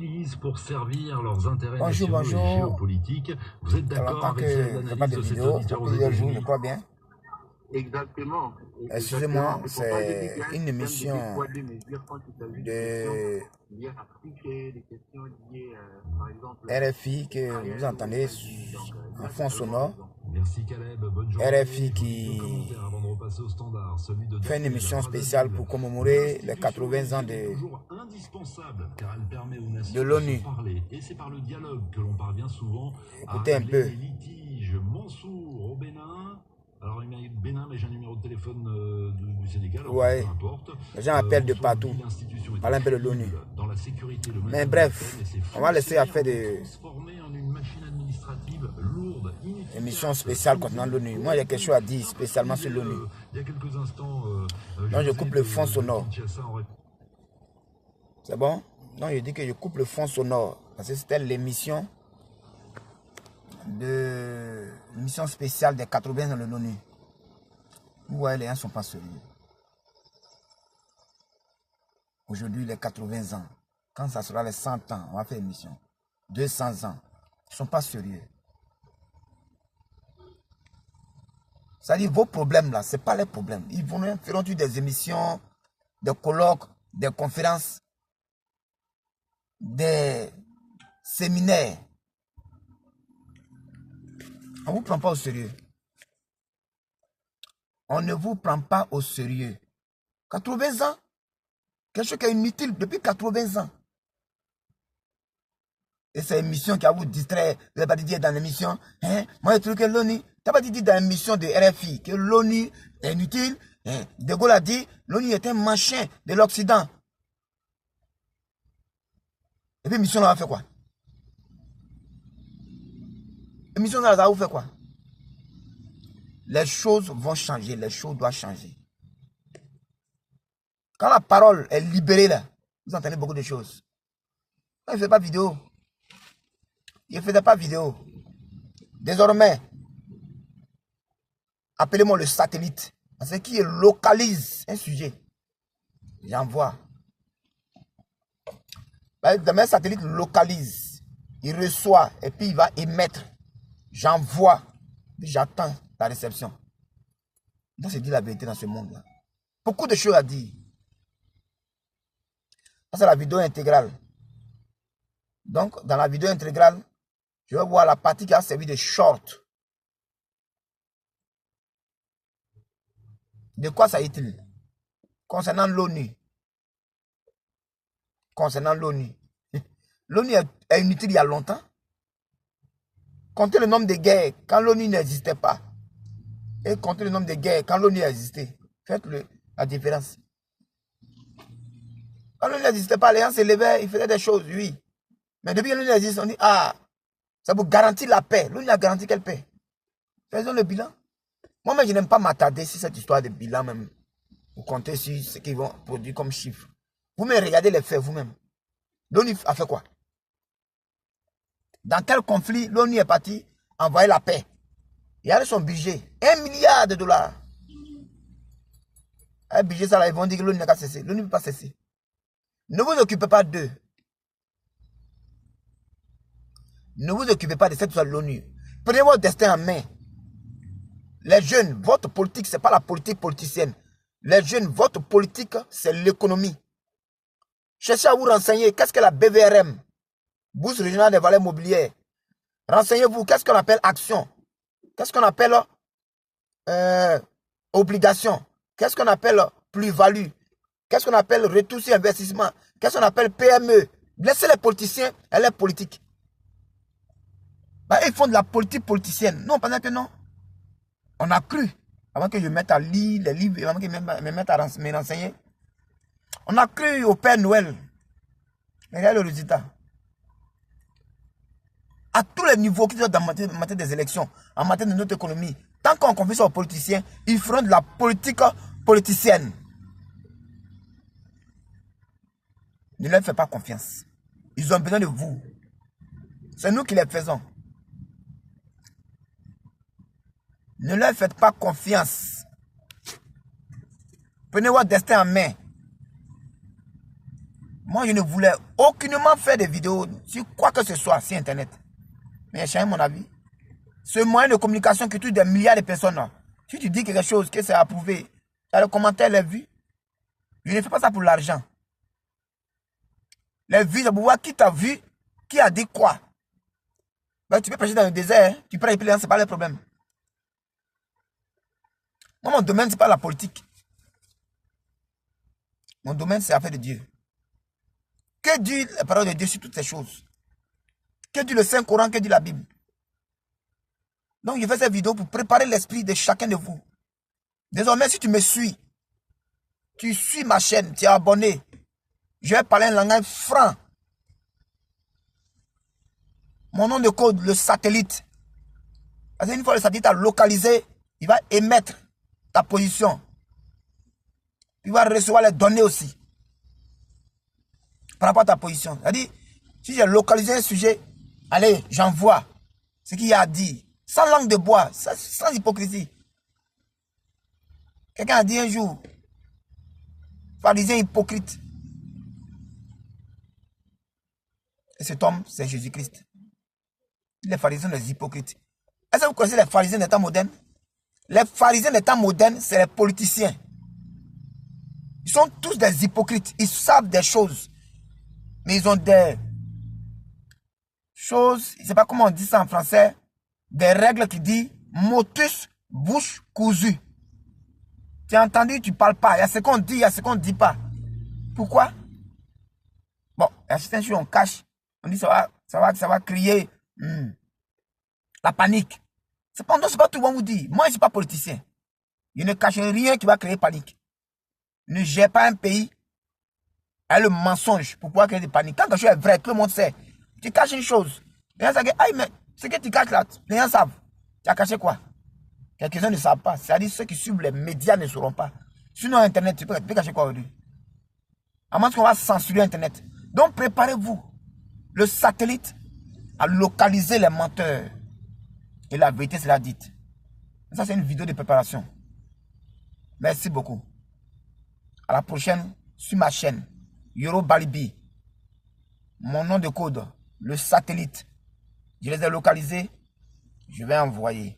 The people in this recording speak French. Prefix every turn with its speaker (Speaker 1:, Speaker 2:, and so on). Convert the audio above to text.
Speaker 1: utilisent pour servir leurs intérêts
Speaker 2: Bonjour,
Speaker 1: nationaux et
Speaker 2: bonjour.
Speaker 1: géopolitiques. Vous êtes
Speaker 2: Ça fait
Speaker 1: d'accord
Speaker 2: longtemps
Speaker 1: avec
Speaker 2: que je ne fais pas
Speaker 1: l'analyse
Speaker 2: de
Speaker 1: de cet
Speaker 2: vidéo.
Speaker 1: auditeur aux
Speaker 2: Plusieurs jours, je
Speaker 1: États-Unis?
Speaker 2: crois bien.
Speaker 3: Exactement.
Speaker 2: Excusez-moi,
Speaker 3: C'est pour ça que je dis
Speaker 2: c'est
Speaker 3: qu'il y a un
Speaker 2: une
Speaker 3: système de
Speaker 2: émission
Speaker 3: deux poids, deux mesures quand il s'agit des
Speaker 2: de
Speaker 3: questions liées à l'Afrique, des questions liées, par exemple,
Speaker 2: RFI
Speaker 3: au
Speaker 2: que vous
Speaker 3: Sahel, aux
Speaker 2: entendez
Speaker 3: États-Unis. Donc,
Speaker 2: en
Speaker 3: il a
Speaker 2: fond
Speaker 3: totalement
Speaker 2: sonore.
Speaker 3: raison.
Speaker 1: Merci Caleb, bonne journée.
Speaker 2: RFI
Speaker 1: Deux
Speaker 2: qui
Speaker 1: commentaires avant de repasser au standard, celui de
Speaker 2: fait une
Speaker 1: Daphné
Speaker 2: émission
Speaker 1: Brazzaville.
Speaker 2: spéciale pour commémorer les 80 ans
Speaker 1: L'institution est
Speaker 2: de
Speaker 1: toujours indispensable car elle permet aux nations de
Speaker 2: l'ONU.
Speaker 1: se parler et c'est par le dialogue que l'on parvient souvent à
Speaker 2: Écoutez un
Speaker 1: régler
Speaker 2: peu.
Speaker 1: les litiges. Mansour au Bénin. Alors il m'a dit Bénin, mais j'ai un numéro de téléphone du Sénégal, enfin,
Speaker 2: Ouais.
Speaker 1: peu importe.
Speaker 2: Les gens appellent de
Speaker 1: Mansour
Speaker 2: partout.
Speaker 1: dit l'institution est
Speaker 2: Parlez un peu de
Speaker 1: crédible
Speaker 2: l'ONU.
Speaker 1: dans la sécurité, le maintien
Speaker 2: Mais
Speaker 1: de
Speaker 2: bref,
Speaker 1: la paix, mais ses
Speaker 2: on va laisser
Speaker 1: fonctionnaires
Speaker 2: affaire
Speaker 1: ont
Speaker 2: de
Speaker 1: transformé en une machine administrative lourde, inefficace.
Speaker 2: émission spéciale concernant l'ONU. Moi, il y a quelque chose à dire spécialement sur l'ONU.
Speaker 1: Il y a quelques instants,
Speaker 2: Donc, je coupe le fond sonore. C'est bon? Donc, je dis que je coupe le fond sonore. Parce que c'était l'émission spéciale des 80 ans de l'ONU. Vous voyez, les gens ne sont pas sérieux. Aujourd'hui, les 80 ans. Quand ça sera les 100 ans, on va faire émission. 200 ans. Ils ne sont pas sérieux. C'est-à-dire, vos problèmes là, ce n'est pas les problèmes. Ils feront des émissions, des colloques, des conférences, des séminaires. On ne vous prend pas au sérieux. On ne vous prend pas au sérieux. 80 ans, quelque chose qui est inutile depuis 80 ans. Et c'est une émission qui va vous distraire. Vous n'avez pas dit dans l'émission, hein? Moi, je trouve que l'ONU, tu n'as pas dit dans l'émission de RFI que l'ONU est inutile. Hein? De Gaulle a dit, l'ONU est un machin de l'Occident. Et puis, l'émission là, va faire quoi? L'émission là, ça va vous faire quoi? Les choses vont changer, les choses doivent changer. Quand la parole est libérée là, vous entendez beaucoup de choses. Moi, je ne fais pas vidéo. Je ne faisais pas vidéo. Désormais, appelez-moi le satellite. C'est qui localise un sujet. J'envoie. Demain, le satellite localise. Il reçoit et puis il va émettre. J'envoie. Puis j'attends la réception. Donc, c'est dire la vérité dans ce monde-là. Beaucoup de choses à dire. Ça, c'est la vidéo intégrale. Donc, dans la vidéo intégrale, je vais voir la partie qui a servi de short. De quoi s'agit-il? Concernant l'ONU. Concernant l'ONU. L'ONU est inutile il y a longtemps. Comptez le nombre de guerres quand l'ONU n'existait pas. Et comptez le nombre de guerres quand l'ONU existait. Faites la différence. Quand l'ONU n'existait pas, les gens se levaient, ils faisaient des choses, oui. Mais depuis que l'ONU existe, on dit, ah, ça vous garantit la paix. L'ONU a garanti quelle paix? Faisons le bilan. Moi-même, je n'aime pas m'attarder sur cette histoire de bilan même. Vous comptez sur ce qu'ils vont produire comme chiffre. Vous-même, regardez les faits vous-même. L'ONU a fait quoi? Dans quel conflit l'ONU est parti envoyer la paix? Il y a son budget. 1 milliard de dollars. Un budget, ça là, ils vont dire que l'ONU n'a qu'à cesser. L'ONU ne peut pas cesser. Ne vous occupez pas d'eux. Ne vous occupez pas de cette histoire de l'ONU. Prenez votre destin en main. Les jeunes, votre politique, ce n'est pas la politique politicienne. Les jeunes, votre politique, c'est l'économie. Cherchez à vous renseigner. Qu'est-ce que la BVRM? Bourse régionale des valeurs mobilières. Renseignez-vous. Qu'est-ce qu'on appelle action? Qu'est-ce qu'on appelle obligation? Qu'est-ce qu'on appelle plus-value? Qu'est-ce qu'on appelle retour sur investissement? Qu'est-ce qu'on appelle PME? Laissez les politiciens et les politiques. Ils font de la politique politicienne. Non, pendant que non. On a cru, avant que je mette à lire les livres, avant que je me mette à me renseigner, on a cru au Père Noël. Regardez le résultat. À tous les niveaux qui sont en matière des élections, en matière de notre économie, tant qu'on confie ça aux politiciens, ils feront de la politique politicienne. Ne leur faites pas confiance. Ils ont besoin de vous. C'est nous qui les faisons. Ne leur faites pas confiance. Prenez votre destin en main. Moi, je ne voulais aucunement faire des vidéos sur quoi que ce soit sur Internet. Mais j'ai changé mon avis. Ce moyen de communication qui touche des milliards de personnes, là, si tu dis quelque chose que c'est approuvé, dans le commentaire, les vues, je ne fais pas ça pour l'argent. Les vues, c'est pour voir qui t'a vu, qui a dit quoi. Ben, tu peux prêcher dans le désert, hein. Tu prends les clients, ce n'est pas le problème. Moi, mon domaine, ce n'est pas la politique. Mon domaine, c'est l'affaire de Dieu. Que dit la parole de Dieu sur toutes ces choses? Que dit le Saint-Coran, que dit la Bible? Donc, je fais cette vidéo pour préparer l'esprit de chacun de vous. Désormais, si tu me suis, tu suis ma chaîne, tu es abonné, je vais parler un langage franc. Mon nom de code, le satellite. Parce qu'une fois le satellite a localisé, il va émettre ta position. Il va recevoir les données aussi. Par rapport à ta position. C'est-à-dire, si j'ai localisé un sujet, allez, j'envoie ce qu'il y a à dire. Sans langue de bois, sans hypocrisie. Quelqu'un a dit un jour, pharisien hypocrite. Et cet homme, c'est Jésus-Christ. Les pharisiens, les hypocrites. Est-ce que vous connaissez les pharisiens des temps modernes? Les pharisiens des temps modernes, c'est les politiciens. Ils sont tous des hypocrites. Ils savent des choses. Mais ils ont des choses, je ne sais pas comment on dit ça en français, des règles qui disent motus, bouche cousue. Tu as entendu, tu ne parles pas. Il y a ce qu'on dit, il y a ce qu'on ne dit pas. Pourquoi? Bon, il y a certaines choses on cache. On dit ça va crier la panique. Cependant, ce n'est pas tout le monde vous dit. Moi, je ne suis pas politicien. Je ne cache rien qui va créer panique. Je ne gère pas un pays avec le mensonge pour pouvoir créer des paniques. Quand quelque chose est vrai, tout le monde sait. Tu caches une chose. Les gens savent que, mais ce que tu caches là, les gens savent. Tu as caché quoi? Quelques-uns ne savent pas. C'est-à-dire ceux qui suivent les médias ne sauront pas. Sinon, Internet, tu peux cacher quoi aujourd'hui? À moins qu'on va censurer Internet. Donc, préparez-vous. Le satellite a localisé les menteurs. Et la vérité sera dite. Ça, c'est une vidéo de préparation. Merci beaucoup. À la prochaine sur ma chaîne. Yoro Balibi. Mon nom de code, le satellite. Je les ai localisés. Je vais envoyer.